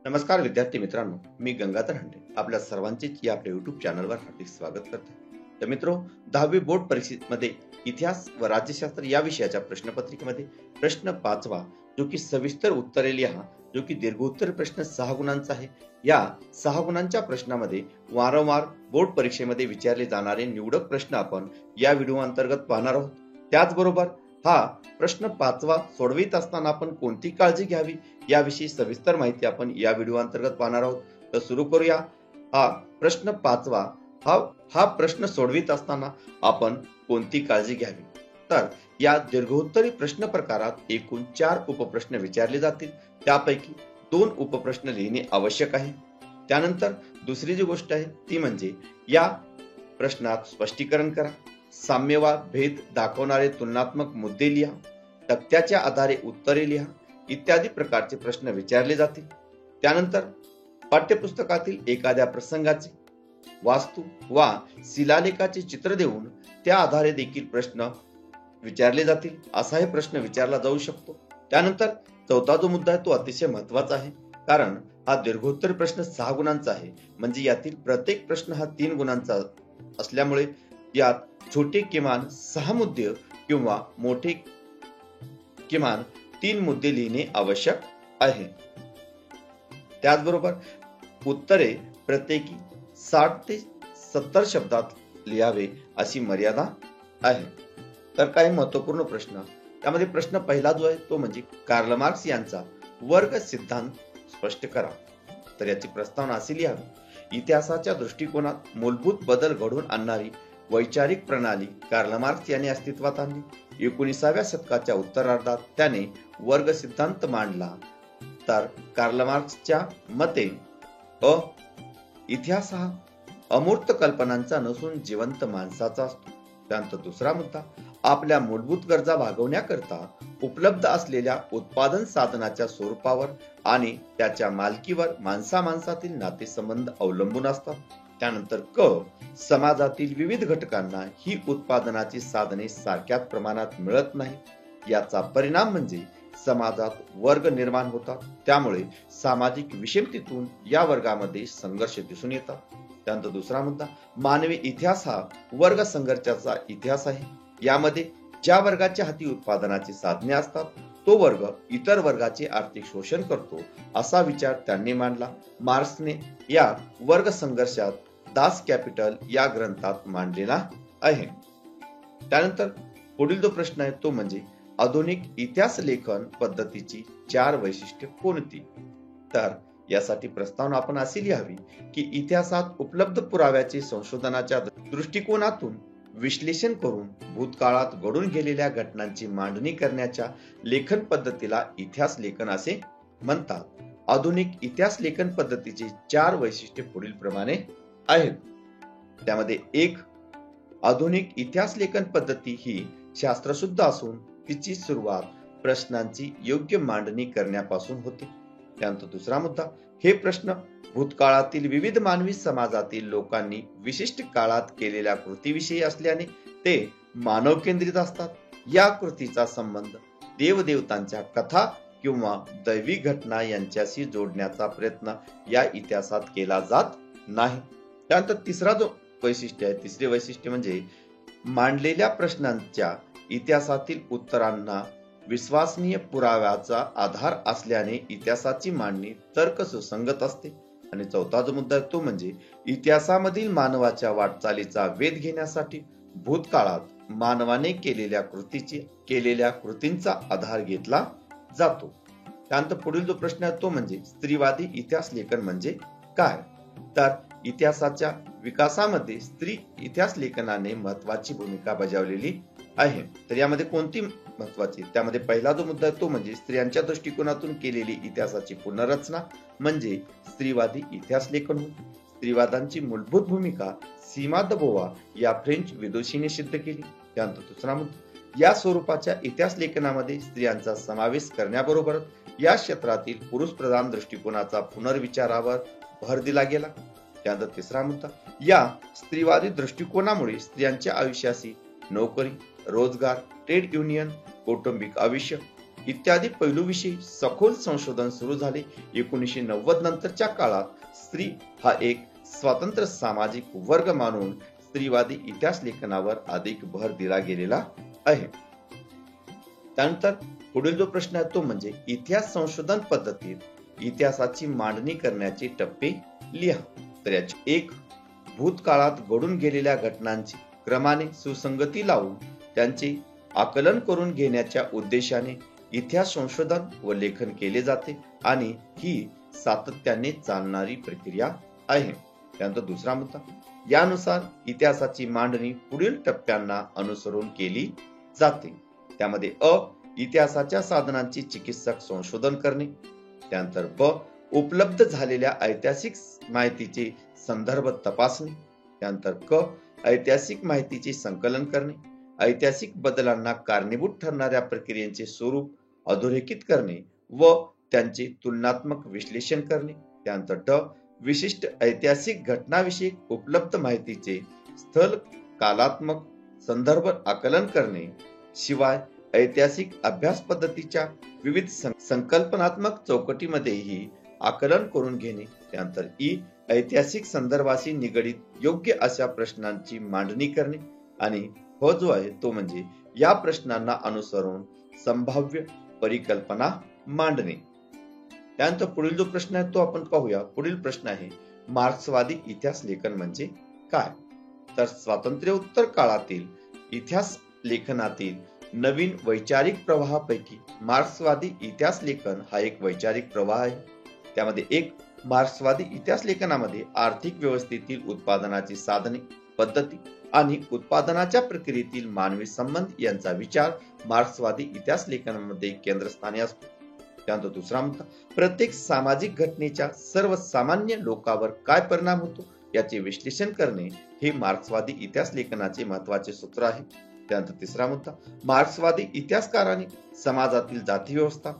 नमस्कार विद्यार्थी मित्रांनो, मी गंगाधर हंडे आपल्या सर्वांचे या आपल्या युट्यूब चॅनलवर हार्दिक स्वागत करतो. तर मित्रो, 10वी बोर्ड परीक्षेमध्ये इतिहास व राज्यशास्त्र या विषयाच्या प्रश्नपत्रिकेमध्ये प्रश्न 5वा, जो की सविस्तर उत्तरे लिहा, जो की दीर्घोत्तर प्रश्न 6 गुणांचा आहे. या 6 गुणांच्या प्रश्नामध्ये वारंवार बोर्ड परीक्षेमध्ये विचारले जाणारे निवडक प्रश्न आपण या व्हिडिओ अंतर्गत पाहणार आहोत. त्याचबरोबर हा प्रश्न 5वा सोडवित असताना आपण कोणती काळजी घ्यावी याविषयी सविस्तर माहिती आपण या व्हिडिओ अंतर्गत पाहणार आहोत. तर सुरू करूया. हा प्रश्न 5वा, हा प्रश्न सोडवित असताना आपण कोणती काळजी घ्यावी. तर या दीर्घोत्तरी प्रश्न प्रकारात एकूण 4 उपप्रश्न विचारले जातील. त्यापैकी 2 उपप्रश्न लिहिणे आवश्यक आहे. त्यानंतर दुसरी जी गोष्ट आहे ती म्हणजे या प्रश्नात स्पष्टीकरण करा, साम्यवाद भेद दाखवणारे तुलनात्मक मुद्दे लिहा, तक्त्याच्या आधारे उत्तरे लिहा इत्यादी प्रकारचे प्रश्न विचारले जातील. त्यानंतर पाठ्यपुस्तकातील एखाद्या प्रसंगाचे वास्तू वा शिलालेखाचे चित्र देऊन त्या आधारे देखील प्रश्न विचारले जातील. असा हे प्रश्न विचारला जाऊ शकतो. त्यानंतर चौथा जो मुद्दा आहे तो अतिशय महत्वाचा आहे, कारण हा दीर्घोत्तर प्रश्न 6 गुणांचा आहे. म्हणजे यातील प्रत्येक प्रश्न हा 3 गुणांचा असल्यामुळे यात छोटे किमान 6 मुद्दे किंवा मोठे किमान 3 मुद्दे लिहिणे आवश्यक आहे. त्याचबरोबर उत्तरे प्रत्येकी 60 ते 70 शब्दात लिहावे अशी मर्यादा आहे. तर काही महत्वपूर्ण प्रश्न, त्यामध्ये प्रश्न पहिला जो आहे तो म्हणजे कार्ल मार्क्स यांचा वर्ग सिद्धांत स्पष्ट करा. तर याची प्रस्तावना अशी लिहावी: इतिहासाच्या दृष्टिकोनात मूलभूत बदल घडवून आणणारी वैचारिक प्रणाली कार्ल मार्क्स यांनी अस्तित्वात आणली. 19व्या शतकाच्या उत्तरार्धात त्याने वर्ग सिद्धांत मांडला. तर कार्ल मार्क्सच्या मते इतिहास हा अमूर्त कल्पनांचा नसून जिवंत माणसाचा असतो. त्यानंतर दुसरा मुद्दा, आपल्या मूलभूत गरजा भागवण्याकरता उपलब्ध असलेल्या उत्पादन साधनाच्या स्वरूपावर आणि त्याच्या मालकीवर माणसामाणसातील नातेसंबंध अवलंबून असतात. त्यानंतर समाजातील विविध घटकांना ही उत्पादनाची साधने सारख्याच प्रमाणात मिळत नाही. याचा परिणाम म्हणजे समाजात वर्ग निर्माण होतात. त्यामुळे सामाजिक विषमतेतून या वर्गामध्ये संघर्ष दिसून येतात. त्यानंतर दुसरा मुद्दा, मानवी इतिहास हा वर्ग संघर्षाचा इतिहास आहे. यामध्ये ज्या वर्गाच्या हाती उत्पादनाची साधने असतात तो वर्ग इतर वर्गाचे आर्थिक शोषण करतो, असा विचार त्यांनी मांडला. मार्क्सने या वर्ग संघर्षात दास कॅपिटल या ग्रंथात मांडलेला आहे. त्यानंतर पुढील जो प्रश्न आहे तो म्हणजे आधुनिक इतिहास लेखन पद्धतीची 4 वैशिष्ट्ये कोणती. तर यासाठी प्रस्तावना आपण अशी लिहावी की इतिहासात उपलब्ध पुराव्याचे संशोधनाच्या दृष्टिकोनातून विश्लेषण करून भूतकाळात घडून गेलेल्या घटनांची मांडणी करण्याच्या लेखन पद्धतीला इतिहास लेखन असे म्हणतात. आधुनिक इतिहास लेखन पद्धतीची 4 वैशिष्ट्ये पुढील प्रमाणे आहेत. त्यामध्ये 1, आधुनिक इतिहास लेखन पद्धती ही शास्त्रशुद्ध असून तिची सुरुवात प्रश्नांची योग्य मांडणी करण्यापासून होते. त्यानंतर दुसरा मुद्दा, हे प्रश्न भूतकाळातील विविध मानवी समाजातील लोकांनी विशिष्ट काळात केलेल्या कृतीविषयी असल्याने ते मानव केंद्रित असतात. या कृतीचा संबंध देवदेवतांच्या कथा किंवा दैवी घटना यांच्याशी जोडण्याचा प्रयत्न या इतिहासात केला जात नाही. त्यानंतर तिसरा जो वैशिष्ट्य आहे, तिसरे वैशिष्ट्य म्हणजे मांडलेल्या प्रश्नांच्या इतिहासातील उत्तरांना विश्वसनीय पुराव्याचा आधार असल्याने इतिहासाची मांडणी तर्क सुसंगत असते. आणि चौथा जो मुद्दा तो म्हणजे इतिहासामधील मानवाच्या वाटचालीचा वेध घेण्यासाठी भूतकाळात मानवाने केलेल्या कृतींचा आधार घेतला जातो. त्यानंतर पुढील जो प्रश्न आहे तो म्हणजे स्त्रीवादी इतिहास लेखन म्हणजे काय. तर इतिहासाच्या विकासामध्ये स्त्री इतिहास लेखनाने महत्वाची भूमिका बजावलेली आहे. तर यामध्ये कोणती महत्वाची, त्यामध्ये पहिला जो मुद्दा आहे तो म्हणजे स्त्रियांच्या दृष्टिकोनातून केलेली इतिहासाची पुनर्रचना म्हणजे स्त्रीवादी इतिहास लेखन होय. स्त्रीवादांची मूलभूत भूमिका सीमा द बोवा या फ्रेंच विदुषीने सिद्ध केली. त्यानंतर दुसरा मुद्दा, या स्वरूपाच्या इतिहास लेखनामध्ये स्त्रियांचा समावेश करण्याबरोबर या क्षेत्रातील पुरुष प्रधान दृष्टिकोनाचा पुनर्विचारावर भर दिला गेला. त्यानंतर तिसरा मुद्दा, या स्त्रीवादी दृष्टिकोनामुळे स्त्रियांच्या आयुष्याशी नोकरी, रोजगार, ट्रेड युनियन, कौटुंबिक आयुष्य इत्यादी पैलूविषयी सखोल संशोधन सुरू झाले. 1990 नंतरच्या काळात स्त्री हा एक स्वतंत्र सामाजिक वर्ग मानून स्त्रीवादी इतिहास लेखनावर अधिक भर दिला गेलेला आहे. त्यानंतर पुढील जो प्रश्न आहे तो म्हणजे इतिहास संशोधन पद्धतीत इतिहासाची मांडणी करण्याचे टप्पे लिहा. तर याची 1. भूतकाळात घडून गेलेल्या घटनांची क्रमाने सुसंगती लावून त्यांचे आकलन करून घेण्याच्या उद्देशाने इतिहास संशोधन व लेखन केले जाते आणि ही सातत्याने चालणारी प्रक्रिया आहे. त्यानंतर दुसरा मुद्दा, यानुसार इतिहासाची मांडणी पुढील टप्प्यांना अनुसरून केली जाते. त्यामध्ये इतिहासाच्या साधनांची चिकित्सक संशोधन करणे. त्यानंतर उपलब्ध झालेल्या ऐतिहासिक माहितीचे संदर्भ तपासणे. त्यानंतर ऐतिहासिक माहितीचे संकलन करणे. ऐतिहासिक बदलांना कारणीभूत ठरणाऱ्या प्रक्रियेचे स्वरूप अधोरेखित करणे व त्यांचे तुलनात्मक विश्लेषण करणे. त्यानंतर विशिष्ट ऐतिहासिक घटनाविषयी उपलब्ध माहितीचे स्थल कालात्मक संदर्भ आकलन करणे. शिवाय ऐतिहासिक अभ्यास पद्धतीच्या विविध संकल्पनात्मक चौकटीमध्येही आकलन करून घेणे. त्यानंतर ऐतिहासिक संदर्भाशी निगडित योग्य अशा प्रश्नांची मांडणी करणे. आणि जो आहे तो म्हणजे या प्रश्नांना अनुसरून संभाव्य परिकल्पना मांडणे. त्यानंतर पुढील जो प्रश्न आहे तो आपण पाहूया. पुढील प्रश्न आहे, मार्क्सवादी इतिहास लेखन म्हणजे काय? तर स्वातंत्र्योत्तर काळातील इतिहास लेखनातील नवीन वैचारिक प्रवाहापैकी मार्क्सवादी इतिहास लेखन हा एक वैचारिक प्रवाह आहे. त्यामध्ये 1. मार्क्सवादी इतिहास लेखनामध्ये आर्थिक व्यवस्थेतील उत्पादनाची साधने, पद्धती आणि उत्पादनाच्या प्रक्रियेतील मानवी संबंध यांचा विचार मार्क्सवादी इतिहास लेखनामध्ये केंद्रस्थानी असतो. त्यानंतर दुसरा मुद्दा, प्रत्येक सामाजिक घटनेच्या सर्वसामान्य लोकांवर काय परिणाम होतो याचे विश्लेषण करणे हे मार्क्सवादी इतिहास लेखनाचे महत्वाचे सूत्र आहे. त्यानंतर तिसरा मुद्दा, मार्क्सवादी इतिहासकारांनी समाजातील जाती व्यवस्था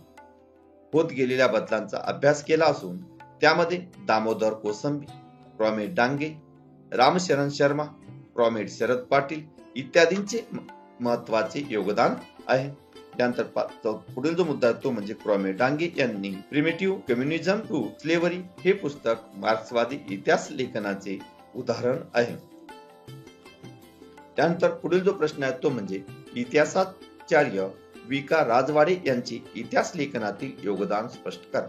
होत गेलेल्या बदलांचा अभ्यास केला असून त्यामध्ये दामोदर कोसंबी, प्रॉमेड डांगे, रामशरण शर्मा, प्रॉमेड शरद पाटील इत्यादींचे महत्वाचे योगदान आहे. त्यानंतर पुढील जो मुद्दा तो म्हणजे प्रॉमेड डांगे यांनी प्रिमिटिव्ह कम्युनिझम टू स्लेव्हरी हे पुस्तक मार्क्सवादी इतिहास लेखनाचे उदाहरण आहे. त्यानंतर पुढील जो प्रश्न आहे तो म्हणजे इतिहासाचार्य विका राजवाडे यांचे इतिहास लेखनातील योगदान स्पष्ट करा.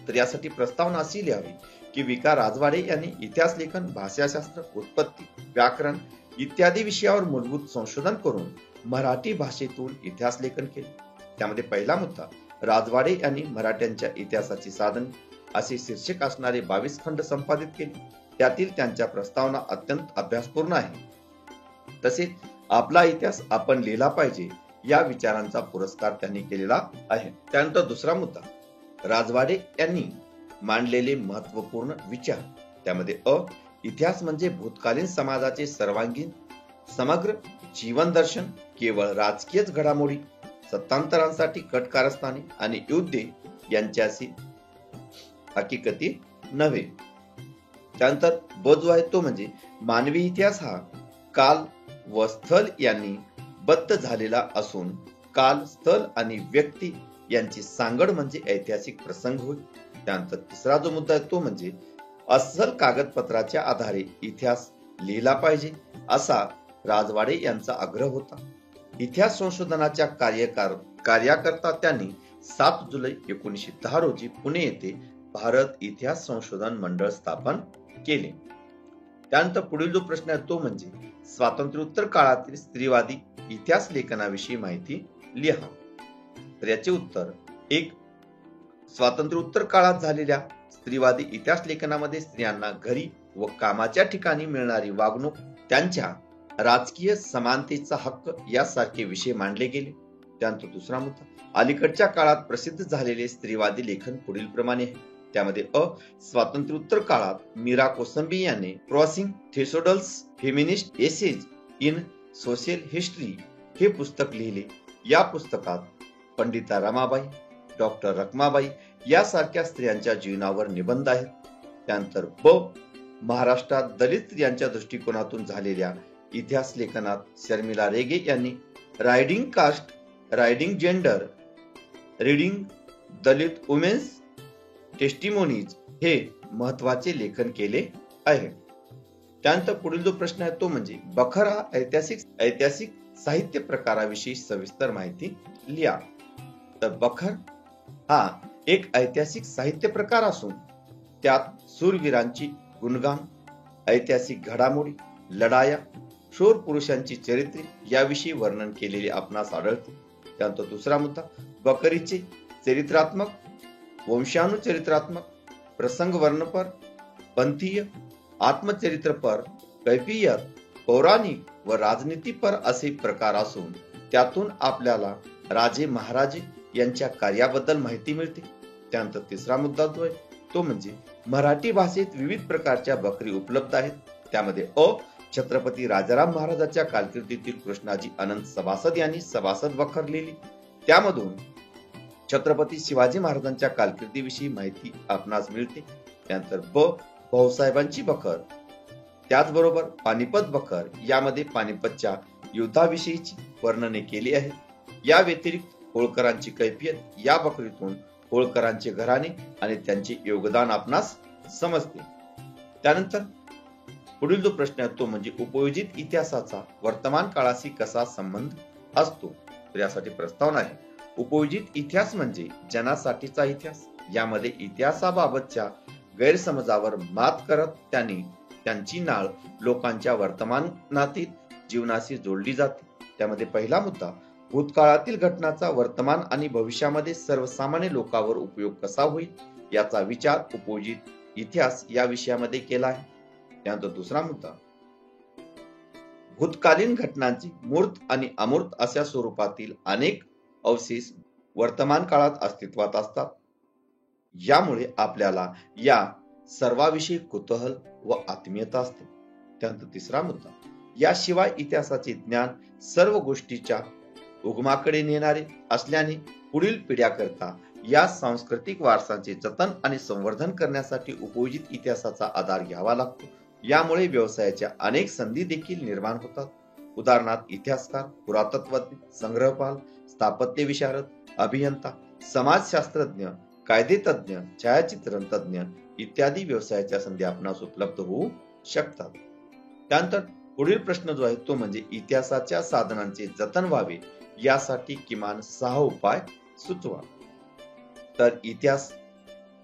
तर यासाठी प्रस्तावना अशी लिहावी की विका राजवाडे यांनी इतिहास लेखन, भाषाशास्त्र, उत्पत्ती, व्याकरण इत्यादी विषयावर मूलभूत संशोधन करून मराठी भाषेतून इतिहास लेखन केले. त्यामध्ये पहिला मुद्दा, राजवाडे यांनी मराठ्यांच्या इतिहासाची साधने असे शीर्षक असणारे 22 खंड संपादित केले. त्यातील त्यांच्या प्रस्तावना अत्यंत अभ्यासपूर्ण आहे. तसेच आपला इतिहास आपण लिहिला पाहिजे या विचारांचा पुरस्कार त्यांनी केलेला आहे. त्यानंतर दुसरा मुद्दा, राजवाडे यांनी मांडलेले महत्वपूर्ण विचार. त्यामध्ये इतिहास म्हणजे भूतकालीन समाजाचे सर्वांगीण समग्र जीवन दर्शन, केवळ राजकीयच घडामोडी, सत्तांतरांसाठी कट कारस्थाने आणि युद्धे यांच्याशी हकीकती नव्हे. त्यानंतर जो आहे तो म्हणजे मानवी इतिहास हा काल व स्थल यांनी बद्ध झालेला असून काल, स्थल आणि व्यक्ती यांची सांगड म्हणजे ऐतिहासिक प्रसंग होय. त्यानंतर तिसरा जो मुद्दा आहे तो म्हणजे अस्सल कागदपत्राच्या आधारे इतिहास लिहिला पाहिजे असा राजवाडे यांचा आग्रह होता. इतिहास संशोधनाच्या कार्याकरता त्यांनी 7 जुलै 1910 रोजी पुणे येथे भारत इतिहास संशोधन मंडळ स्थापन केले. त्यानंतर पुढील जो प्रश्न आहे तो म्हणजे स्वातंत्र्योत्तर काळातील स्त्रीवादी इतिहास लेखनाविषयी माहिती लिहा. तर याचे उत्तर 1. स्वातंत्र्योत्तर काळात झालेल्या स्त्रीवादी इतिहास लेखनामध्ये स्त्रियांना घरी व कामाच्या ठिकाणी मिळणारी वागणूक, त्यांच्या राजकीय समानतेचा हक्क यासारखे विषय मांडले गेले. त्यानंतर दुसरा मुद्दा, अलीकडच्या काळात प्रसिद्ध झालेले स्त्रीवादी लेखन पुढील प्रमाणे आहे. त्यामध्ये स्वातंत्र्योत्तर काळात मीरा कोसंबी यांनी crossing thresholds feminist ages in social history हे पुस्तक लिहिले. या पुस्तकात पंडिता रमाबाई, डॉक्टर रखमाबाई यासारख्या स्त्रियांच्या जीवनावर निबंध आहेत. त्यानंतर महाराष्ट्रात दलित स्त्रियांच्या दृष्टिकोनातून झालेल्या इतिहास लेखनात शर्मिला रेगे यांनी writing caste, writing gender reading Dalit women's testimonies हे महत्वाचे लेखन केले आहे. त्यानंतर पुढील जो प्रश्न आहे तो म्हणजे बखर हा ऐतिहासिक साहित्य प्रकाराविषयी सविस्तर माहिती लिहा. तर बखर हा एक ऐतिहासिक साहित्य प्रकार असून त्यात शूरवीरांची गुणगान, ऐतिहासिक घडामोडी, लढाया, शूर पुरुषांची चरित्रे याविषयी वर्णन केलेले आपणास आढळते. त्यानंतर दुसरा मुद्दा, बखरीचे चरित्रात्मक, वंशानुचरित्रात्मक, प्रसंग वर्णपर, पंथीय, आत्मचरित्रपर, कैफियत, पौराणिक व राजनीतीपर असे प्रकार असून त्यातून आपल्याला राजे महाराजे यांच्या कार्याबद्दल माहिती मिळते. त्यानंतर तिसरा मुद्दा जो आहे तो म्हणजे मराठी भाषेत विविध प्रकारच्या बकरी उपलब्ध आहेत. त्यामध्ये छत्रपती राजाराम महाराजांच्या कारकिर्दीतील कृष्णाजी अनंत सभासद यांनी सभासद बखर लिहिली. त्यामधून छत्रपती शिवाजी महाराजांच्या कारकिर्दीविषयी माहिती आपणास मिळते. त्यानंतर भाऊसाहेबांची बखर, त्याचबरोबर पानिपत बखर यामध्ये पानिपतच्या युद्धाविषयीची वर्णने केली आहेत. या व्यतिरिक्त होळकरांची कैफियत या बकरीतून होळकरांचे घराणे आणि त्यांचे योगदान आपणास समजते. त्यानंतर पुढील जो प्रश्न आहे तो म्हणजे उपयोजित इतिहासाचा वर्तमान काळाशी कसा संबंध असतो. तर यासाठी प्रस्तावना आहे. उपयोजित इतिहास म्हणजे जनासाठीचा इतिहास. यामध्ये इतिहासाबाबतच्या गैरसमजावर मात करत त्यांची नाळ लोकांच्या वर्तमानातील जीवनाशी जोडली जाते. त्यामध्ये पहिला मुद्दा, भूतकाळातील घटनांचा वर्तमान आणि भविष्यामध्ये सर्वसामान्य लोकांवर उपयोग कसा होईल याचा विचार उपयोजित इतिहास या विषयामध्ये केला आहे. त्यानंतर दुसरा मुद्दा, भूतकालीन घटनांची मूर्त आणि अमूर्त अशा स्वरूपातील अनेक अवशेष वर्तमान काळात अस्तित्वात असतात. यामुळे आपल्याला या सर्वाविषयी कुतूहल व आत्मीयता असते. त्यानंतर तिसरा मुद्दा, याशिवाय इतिहासाचे ज्ञान सर्व गोष्टीच्या उगमाकडे नेणारे असल्याने पुढील पिढ्याकरता या सांस्कृतिक वारसाचे जतन आणि संवर्धन करण्यासाठी उपयोजित इतिहासाचा आधार घ्यावा लागतो. यामुळे व्यवसायाच्या अनेक संधी देखील निर्माण होतात. उदाहरणार्थ इतिहासकार, पुरातत्वज्ञ, संग्रहपाल, स्थापत्य विशारद, अभियंता, समाजशास्त्रज्ञ, कायदेतज्ञ, छायाचित्रण तज्ञ इत्यादी व्यवसायाच्या संधी आपणास उपलब्ध होऊ शकतात. त्यानंतर पुढील प्रश्न जो आहे तो म्हणजे इतिहासाच्या साधनांचे जतन व्हावे यासाठी किमान 6 उपाय सुचवा. तर इतिहास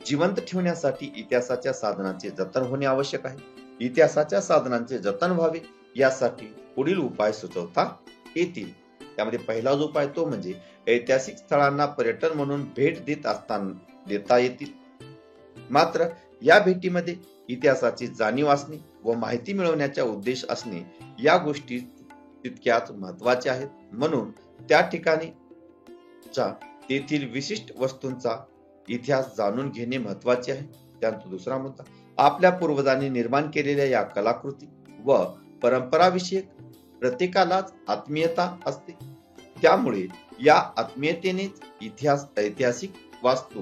जिवंत ठेवण्यासाठी इतिहासाच्या साधनांचे जतन होणे आवश्यक आहे. इतिहासाच्या साधनांचे जतन व्हावे यासाठी पुढील उपाय सुचवता येतील. त्यामध्ये पहिला जो उपाय तो म्हणजे ऐतिहासिक स्थळांना पर्यटन म्हणून भेट देता येतील. मात्र या भेटीमध्ये इतिहासाची जाणीव असणे व माहिती मिळवण्याचा उद्देश असणे या गोष्टी तितक्याच महत्वाच्या आहेत. म्हणून त्या ठिकाणी तेथील विशिष्ट वस्तूंचा इतिहास जाणून घेणे महत्वाचे आहे. त्यानंतर दुसरा मुद्दा, आपल्या पूर्वजांनी निर्माण केलेल्या या कलाकृती व परंपराविषयक प्रत्येकालाच आत्मीयता असते. त्यामुळे या आत्मीयतेनेच ऐतिहासिक वास्तू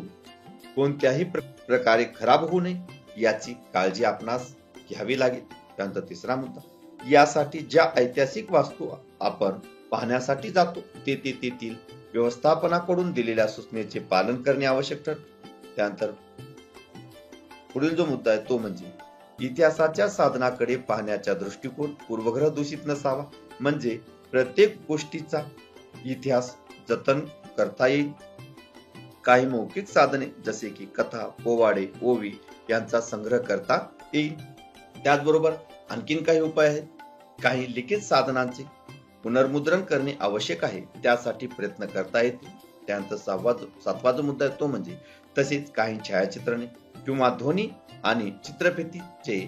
कोणत्याही प्रकारे खराब होऊ नये याची काळजी आपणास घ्यावी लागेल. त्यानंतर तिसरा मुद्दा, यासाठी ज्या ऐतिहासिक वास्तू आपण पाहण्यासाठी जातो तेथील व्यवस्थापनाकडून दिलेल्या सूचनेचे पालन करणे आवश्यक ठरते. त्यानंतर पुढील जो मुद्दा आहे तो म्हणजे इतिहासाच्या साधनाकडे पाहण्याचा दृष्टिकोन पूर्वग्रह दूषित नसावा. म्हणजे प्रत्येक गोष्टीचा इतिहास जतन करता येईल. काही मौखिक साधने जसे की कथा, पोवाडे, ओवी यांचा संग्रह करता येईल. त्याचबरोबर आणखीन काही उपाय आहेत. काही लिखित साधनांचे पुनर्मुद्रण करणे आवश्यक आहे, त्यासाठी प्रयत्न करता येतील. त्यानंतर सातवा जो मुद्दा आहे तो म्हणजे तसेच काही छायाचित्रणे किंवा ध्वनी आणि चित्रफितीचे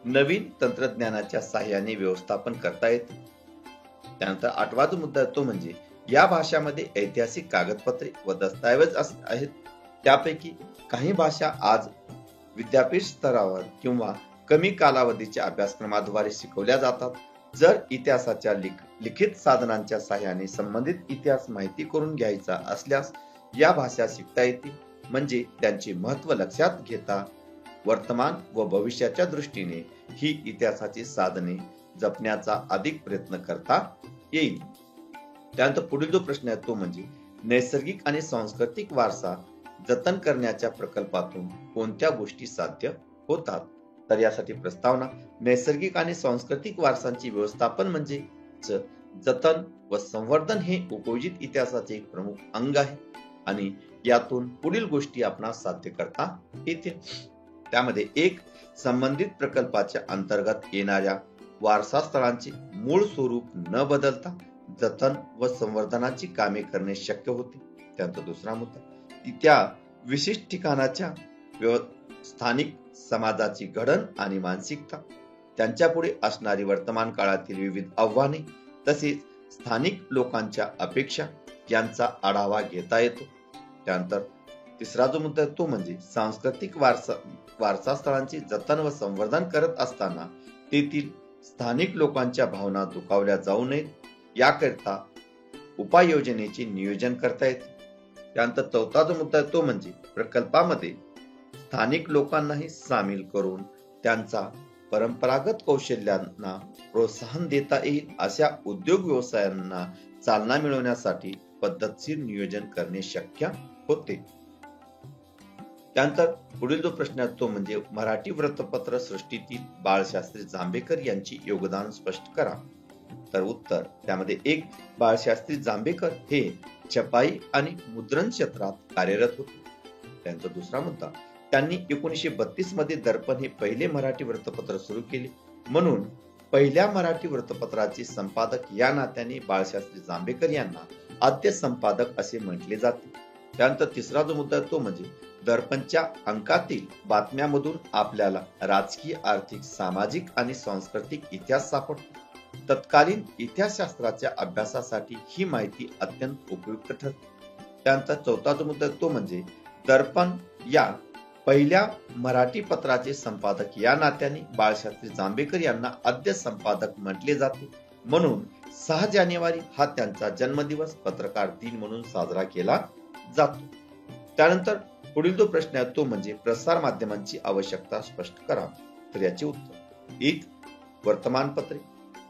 नवीन तंत्रज्ञानाच्या साहाय्याने व्यवस्थापन करता येते. त्यानंतर आठवा जो मुद्दा आहे तो म्हणजे या भाषामध्ये ऐतिहासिक कागदपत्रे व दस्तऐवज आहेत. त्यापैकी काही भाषा आज विद्यापीठ स्तरावर किंवा कमी कालावधीच्या अभ्यासक्रमाद्वारे शिकवल्या जातात. जर इतिहासाच्या लिखित साधनांच्या साहाय्याने संबंधित इतिहास माहिती करून घ्यायचा असल्यास या भाषा शिकता येतील. म्हणजे त्यांचे महत्व लक्षात घेता वर्तमान व भविष्याच्या दृष्टीने ही इतिहासाची साधने जपण्याचा अधिक प्रयत्न करता येईल. त्यानंतर पुढील जो प्रश्न आहे तो म्हणजे नैसर्गिक आणि सांस्कृतिक वारसा जतन करण्याच्या प्रकल्पातून कोणत्या गोष्टी साध्य होतात? तर यासाठी प्रस्तावना: नैसर्गिक आणि सांस्कृतिक वारसांची व्यवस्थापन म्हणजे जतन व संवर्धन हे उपयोजित इतिहासाचे एक प्रमुख अंग आहे आणि यातून पुढील गोष्टी आपणास साध्य करता येतील. त्यामध्ये एक, संबंधित प्रकल्पाच्या अंतर्गत येणाऱ्या वारसा स्थळांचे मूळ स्वरूप न बदलता जतन व संवर्धनाची कामे करणे शक्य होते. त्यानंतर दुसरा मुद्दा, त्या विशिष्ट ठिकाणाच्या स्थानिक समाजाची घडण आणि मानसिकता, त्यांच्यापुढे असणारी वर्तमान काळातील विविध आव्हाने तसेच स्थानिक लोकांच्या अपेक्षा यांचा आढावा घेता येतो. त्यानंतर तिसरा जो मुद्दा तो म्हणजे सांस्कृतिक वारसा स्थळांचे जतन व संवर्धन करत असताना तेथील स्थानिक लोकांच्या भावना दुखावल्या जाऊ नयेत याकरिता उपाययोजनेचे नियोजन करता येते. त्यानंतर चौथा जो मुद्दा तो म्हणजे प्रकल्पामध्ये स्थानिक लोकांनाही सामील करून त्यांचा परंपरागत कौशल्यांना प्रोत्साहन देता येईल अशा उद्योग व्यवसायांना चालना मिळवण्यासाठी पद्धतशीर नियोजन करणे शक्य होते. त्यानंतर पुढील जो प्रश्न आहे तो म्हणजे मराठी वृत्तपत्र सृष्टीतील बाळशास्त्री जांभेकर यांची योगदान स्पष्ट करा. तर उत्तर त्यामध्ये एक, बाळशास्त्री जांभेकर हे छपाई आणि मुद्रण क्षेत्रात कार्यरत होते. त्यांचा दुसरा मुद्दा, त्यांनी 1932 मध्ये दर्पण हे पहिले मराठी वृत्तपत्र सुरू केले, म्हणून पहिल्या मराठी वृत्तपत्राचे संपादक या नात्याने बाळशास्त्री जांभेकर यांना आद्य संपादक असे म्हटले जाते. त्यानंतर तिसरा जो मुद्दा तो म्हणजे दर्पणच्या अंकातील बातम्यामधून आपल्याला राजकीय, आर्थिक, सामाजिक आणि सांस्कृतिक इतिहास सापडतो. तत्कालीन इतिहासशास्त्राच्या अभ्यासासाठी ही माहिती अत्यंत उपयुक्त ठरते. त्यानंतर चौथा जो मुद्दा तो म्हणजे दर्पण या पहिल्या मराठी पत्राचे संपादक या नात्याने बाळशास्त्री जांभेकर यांना आद्य संपादक म्हटले जाते, म्हणून 6 जानेवारी हा त्यांचा जन्मदिवस पत्रकार दिन म्हणून साजरा केला जातो. त्यानंतर पुढील जो प्रश्न आहे तो म्हणजे प्रसार माध्यमांची आवश्यकता स्पष्ट करा. तर याचे उत्तर: एक, वर्तमानपत्रे,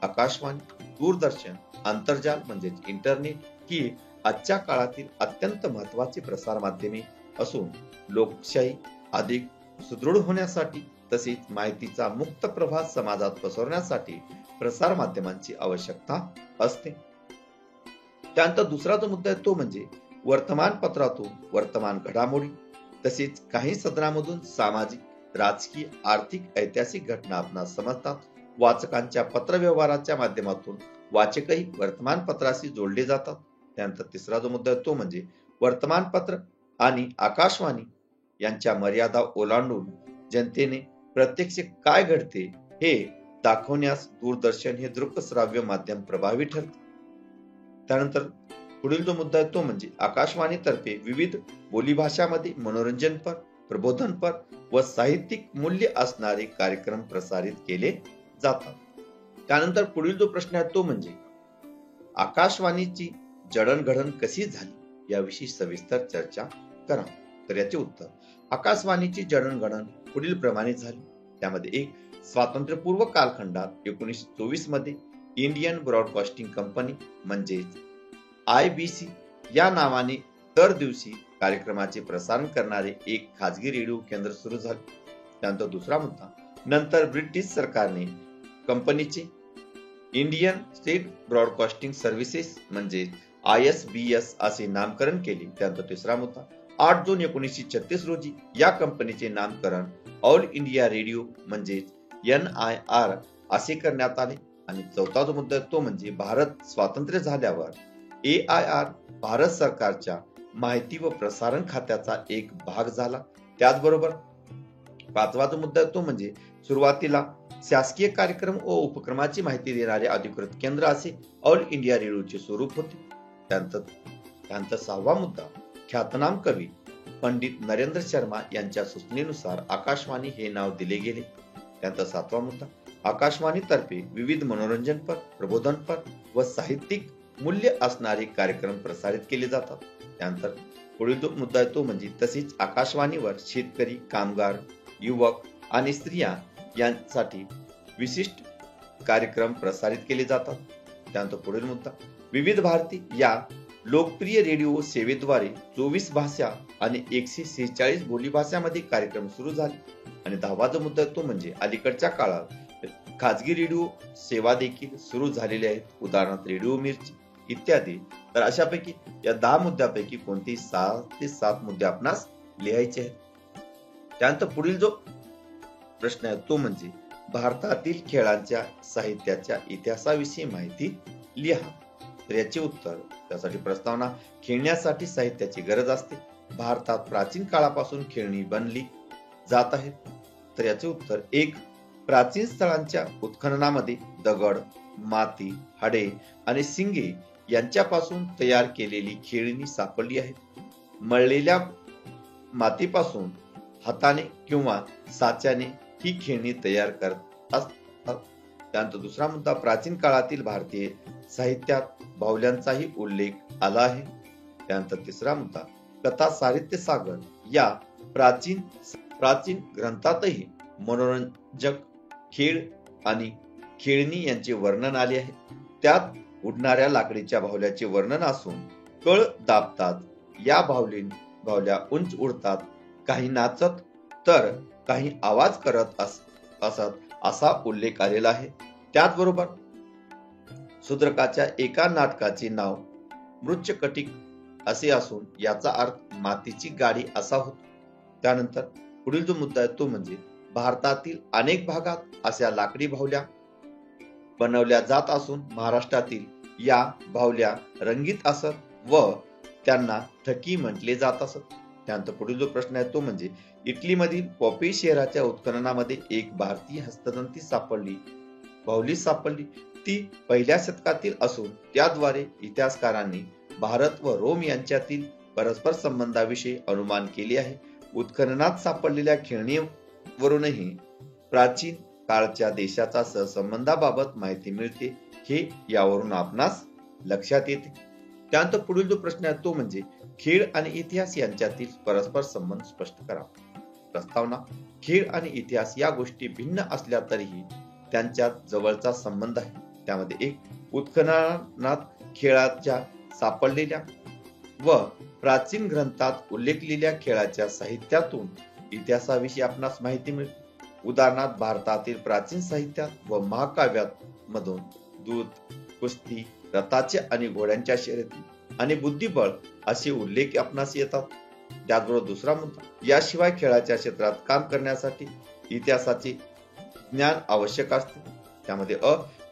आकाशवाणी, दूरदर्शन, आंतरजाल म्हणजे इंटरनेट ही आजच्या काळातील अत्यंत महत्वाची प्रसार माध्यमे असून लोकशाही अधिक सुदृढ होण्यासाठी तसेच माहितीचा मुक्त प्रवाह समाजात पसरवण्यासाठी प्रसार माध्यमांची आवश्यकता असते. त्यानंतर दुसरा जो मुद्दा आहे तो म्हणजे वर्तमानपत्रातून वर्तमान घडामोडी तसेच काही सदनामधून सामाजिक, राजकीय, आर्थिक, ऐतिहासिक घटना आपणास समजतात. वाचकांच्या पत्रव्यवहाराच्या माध्यमातून वाचकही वर्तमानपत्राशी जोडले जातात. त्यानंतर तिसरा जो मुद्दा तो म्हणजे वर्तमानपत्र आणि आकाशवाणी यांच्या मर्यादा ओलांडून जनतेने प्रत्यक्ष काय घडते हे दाखवण्यास दूरदर्शन हे दृकश्राव्य माध्यम प्रभावी ठरते. त्यानंतर पुढील जो मुद्दा आहे तो म्हणजे आकाशवाणीतर्फे विविध बोलीभाषांमध्ये मनोरंजनपर, प्रबोधनपर व साहित्यिक मूल्य असणारे कार्यक्रम प्रसारित केले जातात. त्यानंतर पुढील जो प्रश्न आहे तो म्हणजे आकाशवाणीची जडणघडण कशी झाली याविषयी सविस्तर चर्चा करा. तर याचे उत्तर: आकाशवाणीची जडणघडण पुढील प्रमाणे झाली. त्यामध्ये एक, स्वातंत्र्यपूर्व कालखंडात 1924 मध्ये इंडियन ब्रॉडकास्टिंग कंपनी म्हणजेच IBC या नावाने दर दिवशी कार्यक्रमाचे प्रसारण करणारे एक खाजगी रेडिओ केंद्र सुरू झाले. त्यानंतर दुसरा मुद्दा, नंतर ब्रिटिश सरकारने कंपनीचे इंडियन स्टेट ब्रॉडकास्टिंग सर्व्हिसेस म्हणजे ISBS असे नामकरण केले. त्यानंतर तिसरा मुद्दा, 8 जून 1936 रोजी या कंपनीचे नामकरण ऑल इंडिया रेडिओ म्हणजे NIR असे करण्यात आले. आणि चौथा जो मुद्दा तो म्हणजे भारत स्वातंत्र्य झाल्यावर AIR भारत सरकारच्या माहिती व प्रसारण खात्याचा एक भाग झाला. त्याचबरोबर पाचवा जो मुद्दा तो म्हणजे सुरुवातीला शासकीय कार्यक्रम व उपक्रमाची माहिती देणारे अधिकृत केंद्र असे ऑल इंडिया रेडिओचे स्वरूप होते. त्यानंतर सहावा मुद्दा, ख्यातनाम कवी पंडित नरेंद्र शर्मा यांच्या सूचनेनुसार आकाशवाणी हे नाव दिले गेले. त्यानंतर सातवा मुद्दा, आकाशवाणीतर्फे विविध मनोरंजनपर, प्रबोधनपर व साहित्यिक मूल्य असणारे कार्यक्रम प्रसारित केले जातात. त्यानंतर पुढील जो मुद्दा आहे तो म्हणजे तसेच आकाशवाणीवर शेतकरी, कामगार, युवक आणि स्त्रिया यांसाठी विशिष्ट कार्यक्रम प्रसारित केले जातात. त्यानंतर पुढील मुद्दा, विविध भारती या लोकप्रिय रेडिओ सेवेद्वारे 24 भाषा आणि 146 बोलीभाषांमध्ये कार्यक्रम सुरू झाले. आणि 10वा जो मुद्दा तो म्हणजे अलीकडच्या काळात खाजगी रेडिओ सेवा देखील सुरू झालेल्या आहेत, उदाहरणार्थ रेडिओ मिर्ची इत्यादी. तर अशापैकी या 10 मुद्द्यापैकी कोणतेही 6 ते 7 मुद्दे आपणास लिहायचे आहेत. त्यानंतर पुढील जो प्रश्न आहे तो म्हणजे भारतातील खेळांच्या साहित्याच्या इतिहासाविषयी माहिती लिहा. तर याचे उत्तर, त्यासाठी प्रस्तावना, खेळण्यासाठी साहित्याची गरज असते. भारतात प्राचीन काळापासून खेळणी बनली जात आहेत. तर याचे उत्तर 1. प्राचीन स्थळांच्या उत्खननामध्ये दगड, माती, हाडे आणि शिंगे यांच्यापासून तयार केलेली खेळणी सापडली आहेत. मळलेल्या मातीपासून हाताने किंवा साच्याने ही खेळणी तयार करत असतात. त्यानंतर दुसरा मुद्दा, प्राचीन काळातील भारतीय साहित्यात बाहुल्यांचाही उल्लेख आला आहे. त्यानंतर तिसरा मुद्दा, कथा साहित्य सागर या प्राचीन ग्रंथातही मनोरंजक खेळ आणि खेळणी यांचे वर्णन आले आहे. त्यात उडणाऱ्या लाकडीच्या बाहुल्याचे वर्णन असून कळ दाबतात, या बाहुल्या उंच उडतात, काही नाचत तर काही आवाज करत असत असा उल्लेख आलेला आहे. त्याचबरोबर शूद्रकाच्या एका नाटकाचे नाव मृच्छकटिक असे असून याचा अर्थ मातीची गाडी असा होतो. त्यानंतर पुढील जो मुद्दा आहे तो म्हणजे भारतातील अनेक भागात अशा लाकडी बाहुल्या बनवल्या जात असून महाराष्ट्रातील या बाहुल्या रंगीत असत व त्यांना ठकी म्हटले जात असत. त्यानंतर पुढील जो प्रश्न आहे तो म्हणजे इटलीमधील पॉपी शहराच्या उत्खननामध्ये एक भारतीय हस्तदंती बाहुली सापडली. ती 1ल्या शतकातील असून त्याद्वारे इतिहासकारांनी भारत व रोम यांच्यातील परस्पर संबंधाविषयी अनुमान केले आहे. उत्खननात सापडलेल्या खेळणीवरूनही प्राचीन काळच्या देशाचा सहसंबंधाबाबत माहिती मिळते, हे यावरून आपणास लक्षात येते. त्यानंतर पुढील जो प्रश्न आहे तो म्हणजे खेळ आणि इतिहास यांच्यातील परस्पर संबंध स्पष्ट करा. प्रस्तावना, खेळ आणि इतिहास या गोष्टी भिन्न असल्या तरीही त्यांच्यात जवळचा संबंध आहे. त्यामध्ये 1. उत्खननात खेळाच्या सापडलेल्या व प्राचीन ग्रंथात उल्लेखलेल्या खेळाच्या साहित्यातून इतिहासाविषयी आपणास माहिती मिळते. उदाहरणार्थ भारतातील प्राचीन साहित्यात व महाकाव्यात मधून दूध, कुस्ती, रथाचे आणि घोड्यांच्या शर्यती आणि बुद्धिबळ असे उल्लेख आपणास येतात. त्याचबरोबर दुसरा मुद्दा, याशिवाय खेळाच्या क्षेत्रात काम करण्यासाठी इतिहासाचे ज्ञान आवश्यक असते. त्यामध्ये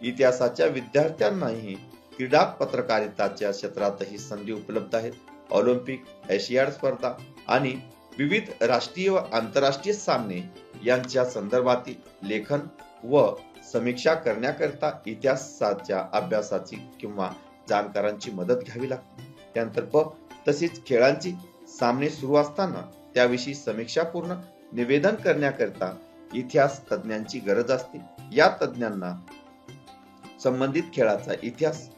इतिहासाच्या विद्यार्थ्यांनाही क्रीडा पत्रकारिताच्या क्षेत्रातही संधी उपलब्ध आहेत. ऑलिम्पिक, एशियाड स्पर्धा आणि विविध राष्ट्रीय व आंतरराष्ट्रीय सामने यांच्या संदर्भातील लेखन व समीक्षा करण्याकरिता इतिहासाच्या अभ्यासाची किंवा जाणकारांची मदत घ्यावी लागते. त्यानंतर तसेच खेळांची सामने सुरू असताना त्याविषयी समीक्षापूर्ण निवेदन करण्याकरिता इतिहास तज्ञांची गरज असते. या तज्ञांना संबंधित खेळाचा इतिहास,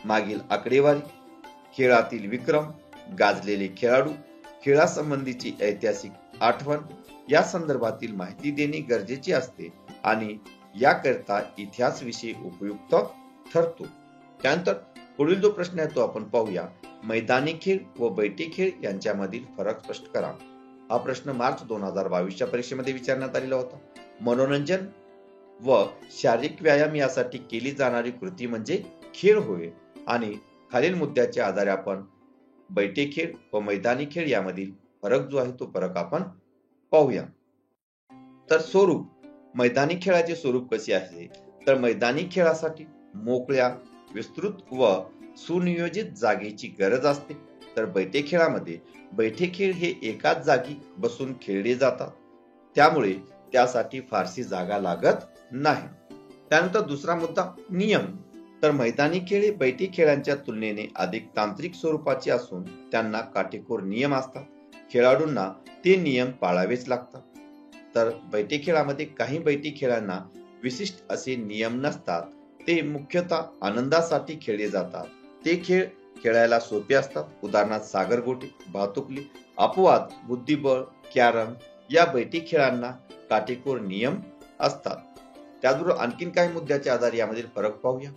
मागील आकडेवारी, खेळातील विक्रम, गाजलेले खेळाडू, खेळासंबंधीची ऐतिहासिक आठवण या संदर्भातील माहिती देणे गरजेचे असते आणि याकरिता इतिहास विषय उपयुक्त ठरतो. त्यानंतर पुढील जो प्रश्न आहे तो आपण पाहूया. मैदानी खेळ व बैठे खेळ यांच्यामधील फरक स्पष्ट करा. हा प्रश्न मार्च 2022च्या परीक्षेमध्ये विचारण्यात आलेला होता. मनोरंजन व शारीरिक व्यायाम यासाठी केली जाणारी कृती म्हणजे खेळ होय आणि खालील मुद्द्याच्या आधारे आपण बैठे खेळ व मैदानी खेळ यामधील फरक जो आहे तो फरक आपण पाहूया. तर स्वरूप, मैदानी खेळाचे स्वरूप कसे आहे तर मैदानी खेळासाठी मोकळ्या, विस्तृत व सुनियोजित जागेची गरज असते. तर बैठे खेळामध्ये बैठे खेळ हे एकाच जागी बसून खेळले जातात, त्यामुळे त्यासाठी फारशी जागा लागत नाही. त्यानंतर दुसरा मुद्दा, नियम. तर मैदानी खेळ हे बैठे खेळांच्या तुलनेने अधिक तांत्रिक स्वरूपाचे असून त्यांना काटेकोर नियम असतात. खेळाडूंना ते नियम पाळावेच लागतात. तर बैठे खेळामध्ये काही बैठे खेळांना विशिष्ट असे नियम नसतात. ते मुख्यतः आनंदासाठी खेळले जातात. ते खेळ खेळायला सोपे असतात. उदाहरणार्थ सागरगोटे, भातुकली, अपवाद, बुद्धिबळ, कॅरम या बैठे खेळांना काटेकोर नियम असतात. त्याचबरोबर आणखीन काही मुद्द्याच्या आधारे यामधील फरक पाहूया.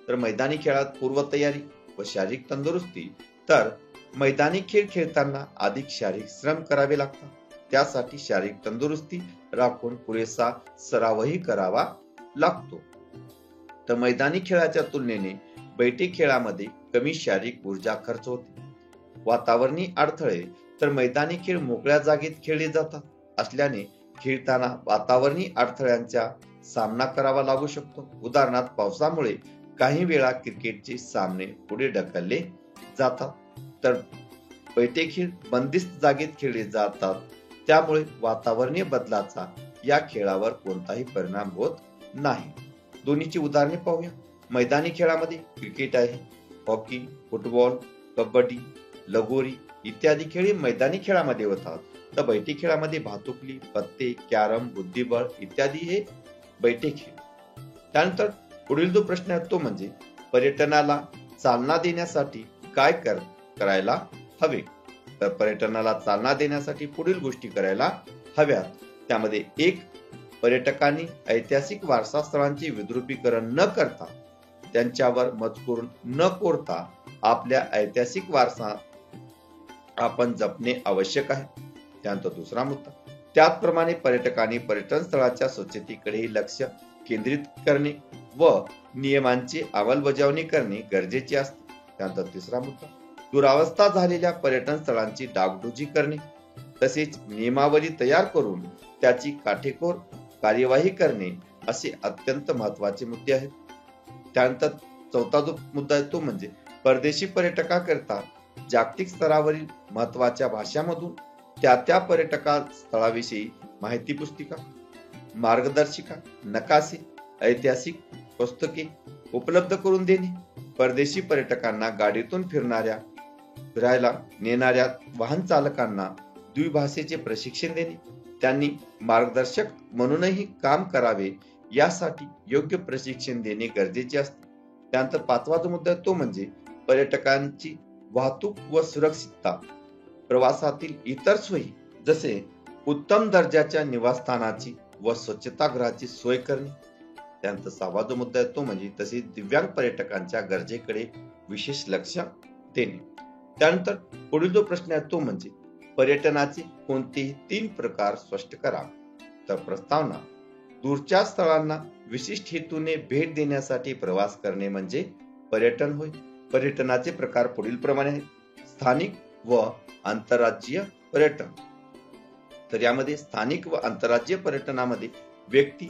तर मैदानी खेळात पूर्वतयारी व शारीरिक तंदुरुस्ती तर मैदानी खेळ खेळताना अधिक शारीरिक श्रम करावे लागतात. त्यासाठी शारीरिक तंदुरुस्ती राखून पुरेसा सरावही करावा लागतो. तर मैदानी खेळाच्या तुलनेने बैठी खेळामध्ये कमी शारीरिक ऊर्जा खर्च होते. वातावरणीय अडथळे तर मैदानी खेळ मोकळ्या जागेत खेळले जातात असल्याने खेळताना वातावरणीय अडथळ्यांचा सामना करावा लागू शकतो. उदाहरणार्थ पावसामुळे काही वेळा क्रिकेटचे सामने पुढे ढकलले जातात. तर बैठे खेळ बंदिस्त जागेत खेळले जातात. त्यामुळे वातावरणीय बदलाचा या खेळावर कोणताही परिणाम होत नाही. दोन्हीची उदाहरणे पाहूया. मैदानी खेळामध्ये क्रिकेट आहे, हॉकी, फुटबॉल, कबड्डी, लगोरी इत्यादी खेळ मैदानी खेळामध्ये होतात. तर बैठी खेळामध्ये भातुकली, पत्ते, कॅरम, बुद्धिबळ इत्यादी हे बैठे खेळ. त्यानंतर पुढील जो प्रश्न आहे तो म्हणजे पर्यटनाला चालना देण्यासाठी काय करायला हवे. तर पर्यटनाला चालना देण्यासाठी पुढील गोष्टी करायला हव्यात. त्यामध्ये 1. पर्यटकांनी ऐतिहासिक वारसा स्थळांचे विद्रुपीकरण न करता त्यांच्यावर मजकूर न कोरता आपल्या ऐतिहासिक वारसा आपण जपणे आवश्यक आहे. त्यानंतर दुसरा मुद्दा, त्याचप्रमाणे पर्यटकांनी पर्यटन स्थळाच्या स्वच्छतेकडेही लक्ष केंद्रित करणे व नियमांची अंमलबजावणी करणे गरजेचे असते. त्यानंतर तिसरा मुद्दा, दुरावस्था झालेल्या पर्यटन स्थळांची डागडुजी करणे तसेच नियमावली तयार करून त्याची काटेकोर कार्यवाही करणे असे अत्यंत महत्वाचे मुद्दे आहेत. त्यानंतर चौथा जो मुद्दा आहे तो म्हणजे परदेशी पर्यटकाकरता जागतिक स्तरावरील महत्वाच्या भाषांमधून त्या पर्यटका स्थळाविषयी माहिती पुस्तिका, मार्गदर्शिका, नकाशे, ऐतिहासिक पुस्तके उपलब्ध करून देणे, परदेशी पर्यटकांना गाडीतून फिरायला नेणाऱ्या वाहन चालकांना द्विभाषेचे प्रशिक्षण देणे, त्यांनी मार्गदर्शक म्हणूनही काम करावे यासाठी योग्य प्रशिक्षण देणे गरजेचे असते. त्यानंतर पाचवा जो मुद्दा तो म्हणजे पर्यटकांची वाहतूक व सुरक्षितता, प्रवासातील इतर सोयी जसे उत्तम दर्जाच्या निवासस्थानाची व स्वच्छतागृहाची सोय करणे. त्यानंतर सहावा जो मुद्दा आहे तो म्हणजे तसेच दिव्यांग पर्यटकांच्या गरजेकडे विशेष लक्ष देणे. त्यानंतर पुढील जो प्रश्न आहे तो म्हणजे पर्यटनाचे कोणतेही 3 प्रकार स्पष्ट करा. तर प्रस्तावना, दूरच्या स्थळांना विशिष्ट हेतूने भेट देण्यासाठी प्रवास करणे म्हणजे पर्यटन होय. पर्यटनाचे प्रकार पुढील प्रमाणे आहेत. स्थानिक व आंतरराज्यीय पर्यटन. तर यामध्ये स्थानिक व आंतरराज्यीय पर्यटनामध्ये व्यक्ती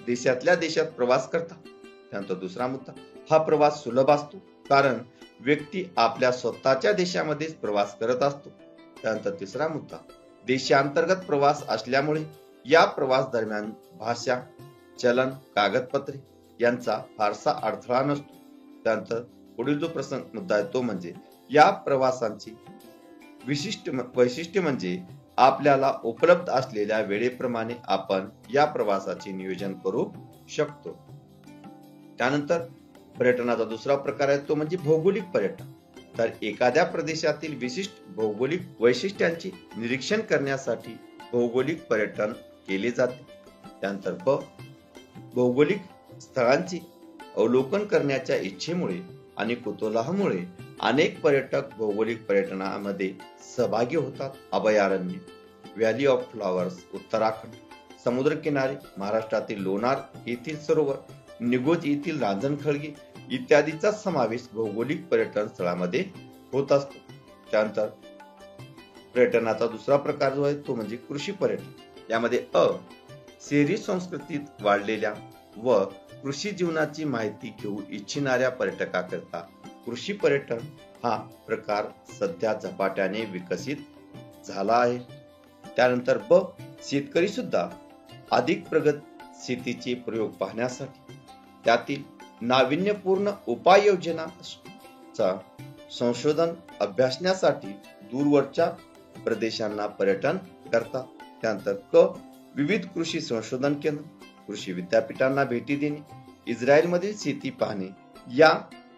देशातल्या देशात प्रवास करतात. त्यानंतर दुसरा मुद्दा, हा प्रवास सुलभ असतो कारण व्यक्ती आपल्या स्वतःच्या देशामध्येच प्रवास करत असतो. त्यानंतर तिसरा मुद्दा, देशांतर्गत प्रवास असल्यामुळे या प्रवास दरम्यान भाषा, चलन, कागदपत्रे यांचा फारसा अडथळा नसतो. त्यानंतर पुढील जो मुद्दा आहे तो म्हणजे या प्रवासांची विशिष्ट वैशिष्ट्य म्हणजे आपल्याला उपलब्ध असलेल्या वेळेप्रमाणे आपण या प्रवासाचे नियोजन करू शकतो. त्यानंतर पर्यटनाचा दुसरा प्रकार आहे तो म्हणजे भौगोलिक पर्यटन. तर एखाद्या प्रदेशातील विशिष्ट भौगोलिक वैशिष्ट्यांचे निरीक्षण करण्यासाठी भौगोलिक पर्यटन केले जाते. त्यानंतर भौगोलिक स्थळांचे अवलोकन करण्याच्या इच्छेमुळे आणि कुतूहलामुळे अनेक पर्यटक भौगोलिक पर्यटनामध्ये सहभागी होतात. अभयारण्य, व्हॅली ऑफ फ्लॉवर्स उत्तराखंड, समुद्रकिनारे महाराष्ट्रातील लोणार येथील सरोवर, निगोज येथील रांजणखळगे इत्यादीचा समावेश भौगोलिक पर्यटन स्थळामध्ये होत असतो. त्यानंतर पर्यटनाचा दुसरा प्रकार जो आहे तो म्हणजे कृषी पर्यटन. यामध्ये शहरी संस्कृतीत वाढलेल्या व कृषी जीवनाची माहिती घेऊ इच्छिणाऱ्या पर्यटकाकरता कृषी पर्यटन हा प्रकार सध्या झपाट्याने विकसित झाला आहे. त्यानंतर शेतकरी सुद्धा अधिक प्रगत शेतीचे प्रयोग पाहण्यासाठी त्यातील नाविन्यपूर्ण उपाययोजनांचा संशोधन अभ्यासण्यासाठी दूरवरच्या प्रदेशांना पर्यटन करतात. त्यानंतर विविध कृषी संशोधन केंद्र, कृषी विद्यापीठांना भेटी देणे, इस्रायलमधील शेती पाहणे या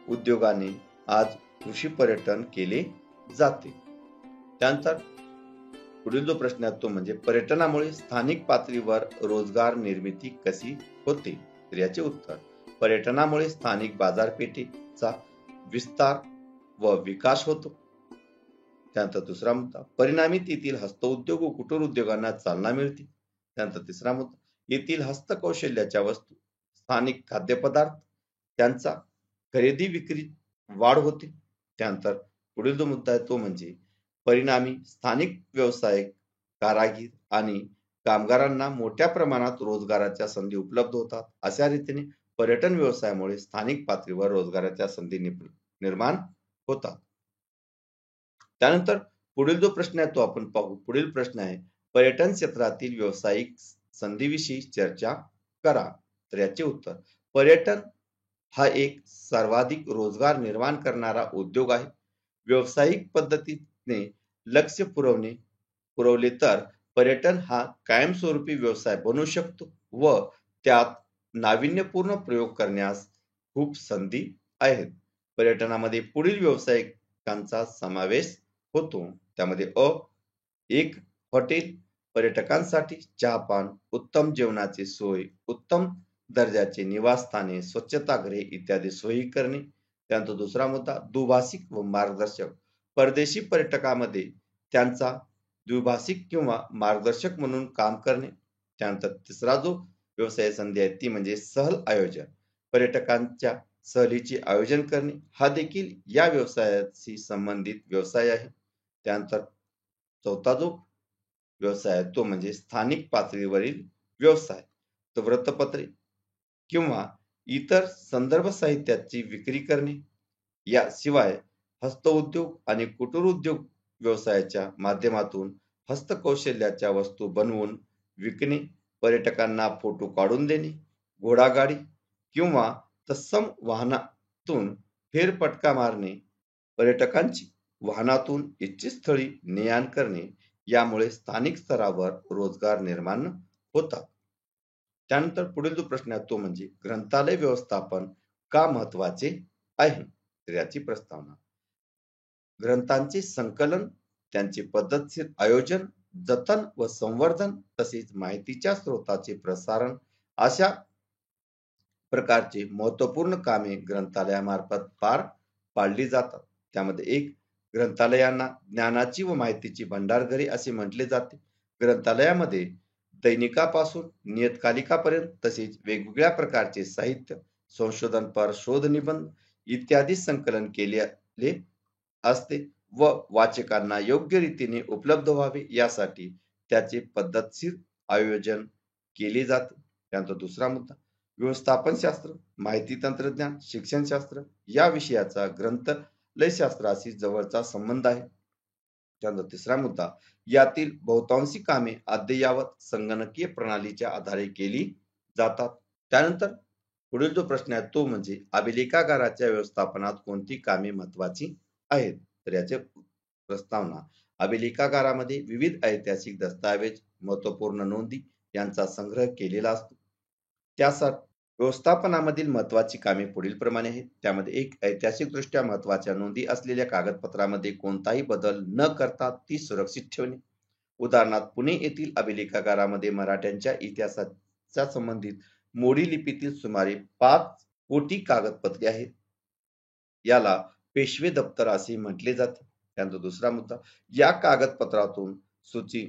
उद्योगाने आज कृषी पर्यटन केले जाते. त्यानंतर पुढील जो प्रश्न आहे तो म्हणजे पर्यटनामुळे स्थानिक पातळीवर रोजगार निर्मिती कशी होते. तर याचे उत्तर, पर्यटनामुळे स्थानिक बाजारपेठेचा विस्तार व विकास होतो. त्यानंतर दुसरा मुद्दा, परिणामी तेथील हस्तउद्योग व कुटीर उद्योगांना चालना मिळते. त्यानंतर तिसरा मुद्दा, येथील हस्तकौशल्याच्या वस्तू, स्थानिक खाद्यपदार्थ त्यांचा खरेदी विक्री वाढ होते. त्यानंतर पुढील जो मुद्दा आहे तो म्हणजे परिणामी स्थानिक व्यवसाय, कारागीर आणि कामगारांना मोठ्या प्रमाणात रोजगाराच्या संधी उपलब्ध होतात. अशा रीतीने पर्यटन व्यवसायामुळे स्थानिक पातळीवर रोजगाराच्या संधी निर्माण होतात. त्यानंतर पुढील जो प्रश्न आहे तो आपण पाहू. पुढील प्रश्न आहे, पर्यटन क्षेत्रातील व्यावसायिक संधीविषयी चर्चा करा. तर याचे उत्तर, पर्यटन हा एक सर्वाधिक रोजगार निर्माण करणारा उद्योग आहे. व्यावसायिक पद्धतीने लक्ष पुरवले तर पर्यटन हा कायमस्वरूपी व्यवसाय बनू शकतो व त्यात नाविन्यपूर्ण प्रयोग करण्यास खूप संधी आहेत. पर्यटनामध्ये पुढील व्यावसायिकांचा समावेश होतो. त्यामध्ये एक, हॉटेल, पर्यटकांसाठी चहापान, उत्तम जेवणाची सोय, उत्तम दर्जाचे निवासस्थाने, स्वच्छतागृहे इत्यादी सोयी करणे. त्यानंतर दुसरा मुद्दा, द्विभाषिक व मार्गदर्शक, परदेशी पर्यटकांमध्ये त्यांचा द्विभाषिक किंवा मार्गदर्शक म्हणून काम करणे. त्यानंतर तिसरा जो व्यवसाय संधी आहे ती म्हणजे सहल आयोजन, पर्यटकांच्या सहलीचे आयोजन करणे, हा देखील या व्यवसायाशी संबंधित व्यवसाय आहे. त्यानंतर चौथा जो व्यवसाय आहे तो म्हणजे स्थानिक पातळीवरील व्यवसाय, तो वृत्तपत्रे किंवा इतर संदर्भ साहित्याची विक्री करणे. याशिवाय हस्तउद्योग आणि कुटीर उद्योग व्यवसायाच्या माध्यमातून हस्तकौशल्याच्या वस्तू बनवून विकणे, पर्यटकांना फोटो काढून देणे, घोडागाडी किंवा तत्सम वाहनातून फेरफटका मारणे, पर्यटकांची वाहनातून इच्छित स्थळी ने-आण करणे, यामुळे स्थानिक स्तरावर रोजगार निर्माण होतात. त्यानंतर पुढील जो प्रश्न आहे तो म्हणजे ग्रंथालय व्यवस्थापन का महत्वाचे आहे. तर याची प्रस्तावना, ग्रंथांचे संकलन, त्यांचे पद्धतशीर आयोजन, जतन व संवर्धन तसेच माहितीच्या स्रोताचे प्रसारण अशा प्रकारचे महत्वपूर्ण कामे ग्रंथालयामार्फत पार पाडली जातात. त्यामध्ये एक, ग्रंथालयांना ज्ञानाची व माहितीची भंडारघरे असे म्हटले जाते. ग्रंथालयामध्ये दैनिकापासून नियतकालिकापर्यंत तसेच वेगवेगळ्या प्रकारचे साहित्य, संशोधनपर शोध निबंध इत्यादी संकलन केलेले असते व वाचकांना योग्य रीतीने उपलब्ध व्हावे यासाठी त्याचे पद्धतशीर आयोजन केले जाते. त्यानंतर दुसरा मुद्दा, व्यवस्थापनशास्त्र, माहिती तंत्रज्ञान, शिक्षणशास्त्र या विषयाचा ग्रंथालयशास्त्राशी जवळचा संबंध आहे. त्यानंतर तिसरा मुद्दा, यातील बहुतांशी कामे अद्ययावत संगणकीय प्रणालीच्या आधारे केली जातात. त्यानंतर पुढील जो प्रश्न आहे तो म्हणजे अभिलेखागाराच्या व्यवस्थापनात कोणती कामे महत्वाची आहेत. तर याचे प्रस्तावना, अभिलेखागारामध्ये विविध ऐतिहासिक दस्तावेज, महत्वपूर्ण नोंदी यांचा संग्रह केलेला असतो. त्यासाठी व्यवस्थापनामधील महत्वाची कामे पुढील प्रमाणे आहेत. त्यामध्ये एक, ऐतिहासिक दृष्ट्या महत्वाच्या नोंदी असलेल्या कागदपत्रामध्ये कोणताही बदल न करता ती सुरक्षित ठेवणे. उदाहरणार्थ, पुणे येथील अभिलेखागारामध्ये मराठ्यांच्या इतिहासाच्या संबंधित मोडी लिपीतील सुमारे 5 कोटी कागदपत्रे आहेत. याला पेशवे दप्तर असे म्हटले जाते. त्यानंतर दुसरा मुद्दा, या कागदपत्रातून सूची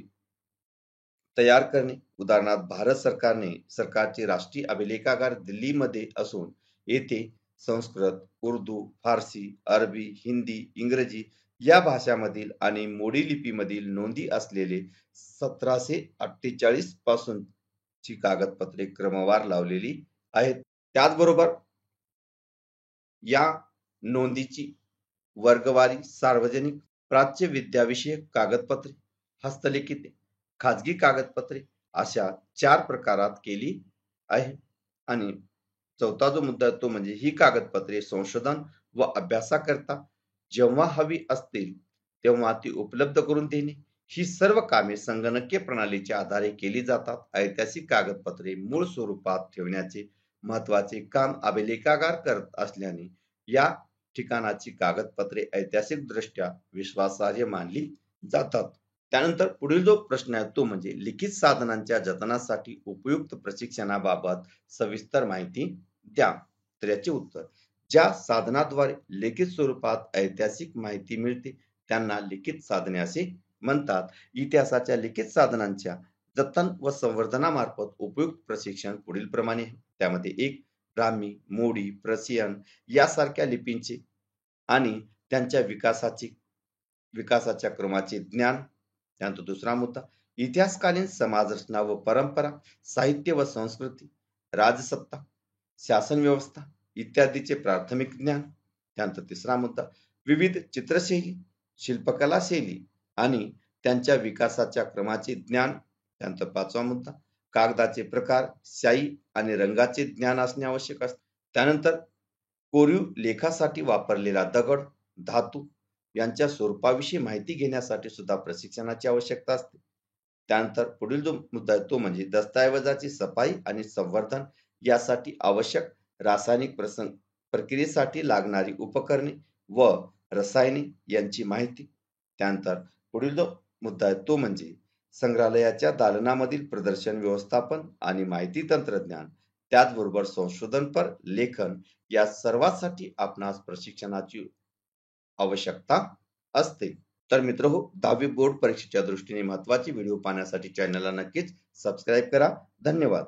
तयार करणे. उदाहरणार्थ, भारत सरकारचे राष्ट्रीय अभिलेखागार दिल्लीमध्ये असून येथे संस्कृत, उर्दू, फारसी, अरबी, हिंदी, इंग्रजी या भाषांमधील आणि मोडी लिपीमधील नोंदी असलेले 1748 पासूनची कागदपत्रे क्रमवार लावलेली आहेत. त्याचबरोबर या नोंदीची वर्गवारी सार्वजनिक, प्राच्य विद्याविषयक कागदपत्रे, हस्तलिखिते, खाजगी कागदपत्रे अशा 4 प्रकारात केली आहे. आणि चौथा जो मुद्दा तो म्हणजे ही कागदपत्रे संशोधन व अभ्यासाकरता जेव्हा हवी असतील तेव्हा ती उपलब्ध करून देणे, ही सर्व कामे संगणकीय प्रणालीच्या आधारे केली जातात. ऐतिहासिक कागदपत्रे मूळ स्वरूपात ठेवण्याचे महत्वाचे काम अभिलेखागार करत असल्याने या ठिकाणाची कागदपत्रे ऐतिहासिक दृष्ट्या विश्वासार्ह मानली जातात. त्यानंतर पुढील जो प्रश्न आहे तो म्हणजे लिखित साधनांच्या जतनासाठी उपयुक्त प्रशिक्षणाबाबत सविस्तर माहिती द्या. तर याचे उत्तर, ज्या साधनाद्वारे लिखित स्वरूपात ऐतिहासिक माहिती मिळते त्यांना लिखित साधने असे म्हणतात. इतिहासाच्या लिखित साधनांच्या जतन व संवर्धनामार्फत उपयुक्त प्रशिक्षण पुढील प्रमाणे आहे. त्यामध्ये एक, ब्राह्मी, मोडी, पर्शियन यासारख्या लिपींचे आणि त्यांच्या विकासाच्या क्रमाचे ज्ञान. त्यानंतर दुसरा मुद्दा, इतिहासकालीन समाजरचना व परंपरा, साहित्य व संस्कृती, राजसत्ता, शासन व्यवस्था इत्यादीचे प्राथमिक ज्ञान. त्यानंतर तिसरा मुद्दा, विविध चित्रशैली, शिल्पकला शैली आणि त्यांच्या विकासाच्या क्रमाचे ज्ञान. त्यानंतर पाचवा मुद्दा, कागदाचे प्रकार, शाई आणि रंगाचे ज्ञान असणे आवश्यक असते. त्यानंतर कोरीव लेखासाठी वापरलेला दगड, धातू यांच्या स्वरूपाविषयी माहिती घेण्यासाठी सुद्धा प्रशिक्षणाची आवश्यकता असते. त्यानंतर पुढील जो मुद्दा आहे तो म्हणजे दस्तऐवजाची सफाई आणि संवर्धन यासाठी आवश्यक रासायनिक प्रक्रियेसाठी लागणारी उपकरणे व रसायने यांची माहिती. त्यानंतर पुढील जो मुद्दा आहे तो म्हणजे संग्रहालयाच्या दालनामधील प्रदर्शन व्यवस्थापन आणि माहिती तंत्रज्ञान, त्याचबरोबर संशोधनपर लेखन या सर्वांसाठी आपणास प्रशिक्षणाची आवश्यकता असते. तर मित्रहो, 10वी बोर्ड परीक्षेच्या दृष्टीने महत्त्वाचे व्हिडिओ पाहण्यासाठी चॅनलला नक्कीच सबस्क्राईब करा. धन्यवाद.